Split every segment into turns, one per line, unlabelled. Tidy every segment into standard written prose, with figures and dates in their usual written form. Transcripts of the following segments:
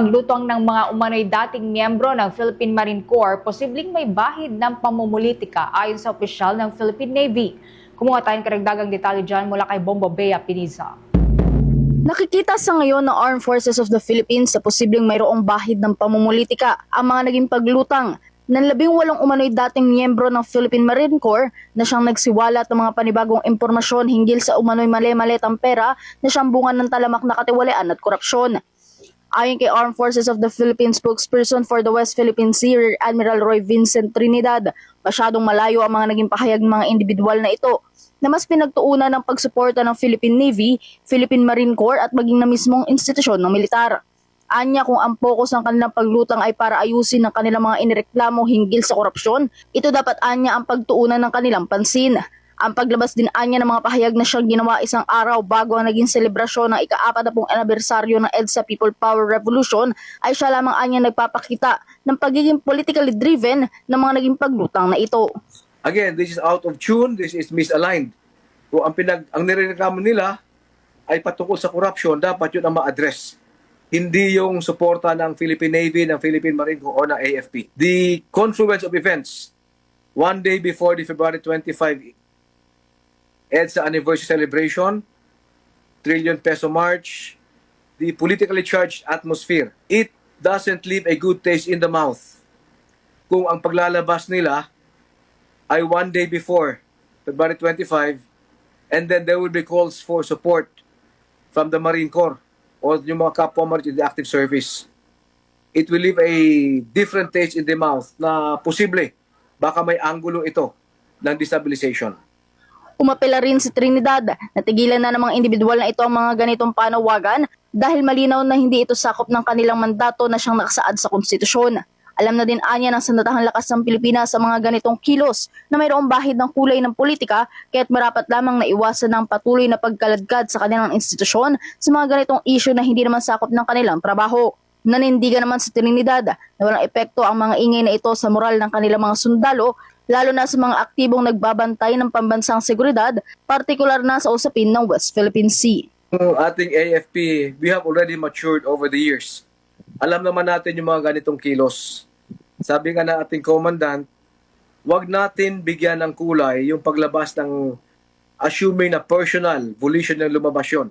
Paglutang ng mga umano'y dating miyembro ng Philippine Marine Corps, posibleng may bahid ng pamumulitika ayon sa opisyal ng Philippine Navy. Kumuha tayong karagdagang detalye dyan mula kay Bombo Bea Piniza.
Nakikita sa ngayon ng Armed Forces of the Philippines sa posibleng mayroong bahid ng pamumulitika ang mga naging paglutang ng 18 umano'y dating miyembro ng Philippine Marine Corps na siyang nagsiwalat ng mga panibagong impormasyon hinggil sa umano'y mali-malitang pera na siyang bunga ng talamak na katiwalian at korupsyon. Ayon kay Armed Forces of the Philippines spokesperson for the West Philippine Sea, Rear Admiral Roy Vincent Trinidad, masyadong malayo ang mga naging pahayag ng mga individual na ito na mas pinagtuunan ng pagsuporta ng Philippine Navy, Philippine Marine Corps at maging na mismong institusyon ng militar. Anya kung ang focus ng kanilang paglutang ay para ayusin ang kanilang mga inireklamo hinggil sa korupsyon, ito dapat anya ang pagtuunan ng kanilang pansin. Ang paglabas din anya ng mga pahayag na siyang ginawa isang araw bago ang naging selebrasyon ng ika-40 anibersaryo ng EDSA People Power Revolution ay siya lamang anya nagpapakita ng pagiging politically driven ng mga naging paglutang na ito.
Again, this is out of tune, this is misaligned. Kung ang nirereklamo nila ay patungkol sa corruption, dapat yun ang ma-address. Hindi yung suporta ng Philippine Navy, ng Philippine Marine Corps o ng AFP. The confluence of events, one day before the February 25 EDSA anniversary celebration, trillion peso march, the politically charged atmosphere, it doesn't leave a good taste in the mouth. Kung ang paglalabas nila ay one day before February 25, and then there will be calls for support from the Marine Corps or yung mga kapwa in the active service. It will leave a different taste in the mouth na posible baka may anggulo ito ng destabilization.
Umapela rin si Trinidad na tigilan na ng mga individual na ito ang mga ganitong panawagan dahil malinaw na hindi ito sakop ng kanilang mandato na siyang nakasaad sa konstitusyon. Alam na din anya ng Sandatahang Lakas ng Pilipinas sa mga ganitong kilos na mayroong bahid ng kulay ng politika kaya't marapat lamang na iwasan ng patuloy na pagkaladkad sa kanilang institusyon sa mga ganitong issue na hindi naman sakop ng kanilang trabaho. Nanindigan naman si Trinidad na walang epekto ang mga ingay na ito sa moral ng kanilang mga sundalo, lalo na sa mga aktibong nagbabantay ng pambansang seguridad, partikular na sa usapin ng West Philippine Sea.
Ang ating AFP, we have already matured over the years. Alam naman natin yung mga ganitong kilos. Sabi nga ng ating commandant, wag natin bigyan ng kulay yung paglabas ng assuming na personal volition ng lumabas yun.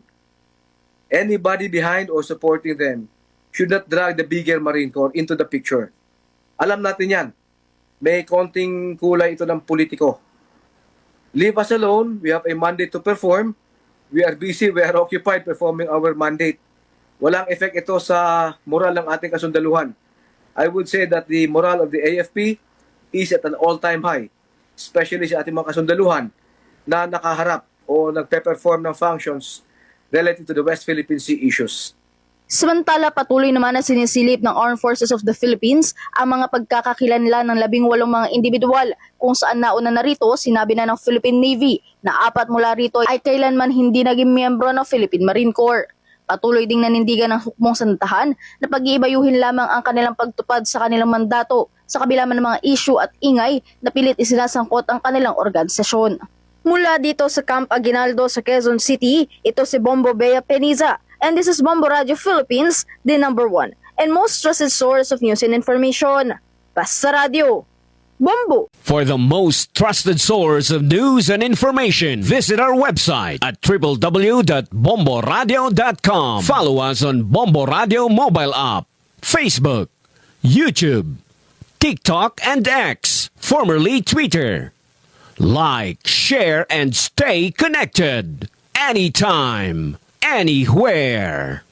Anybody behind or supporting them should not drag the bigger Marine Corps into the picture. Alam natin yan. May konting kulay ito ng politiko. Leave us alone. We have a mandate to perform. We are busy. We are occupied performing our mandate. Walang effect ito sa moral ng ating kasundaluhan. I would say that the moral of the AFP is at an all-time high, especially sa ating mga kasundaluhan na nakaharap o nagpe-perform ng functions related to the West Philippine Sea issues.
Samantala, patuloy naman na sinisilip ng Armed Forces of the Philippines ang mga pagkakakilanlan ng 18 mga individual kung saan nauna na rito sinabi na ng Philippine Navy na 4 mula rito ay kailanman hindi naging miyembro ng Philippine Marine Corps. Patuloy ding nanindigan ng hukbong sandahan na pag-iibayuhin lamang ang kanilang pagtupad sa kanilang mandato sa kabila man ng mga issue at ingay na pilit isinasangkot ang kanilang organisasyon. Mula dito sa Camp Aguinaldo sa Quezon City, ito si Bombo Bea Piniza. And this is Bombo Radio Philippines, the #1 and most trusted source of news and information. Basta Radio, Bombo!
For the most trusted source of news and information, visit our website at www.bomboradio.com. Follow us on Bombo Radio mobile app, Facebook, YouTube, TikTok, and X, formerly Twitter. Like, share, and stay connected. Anytime, anywhere.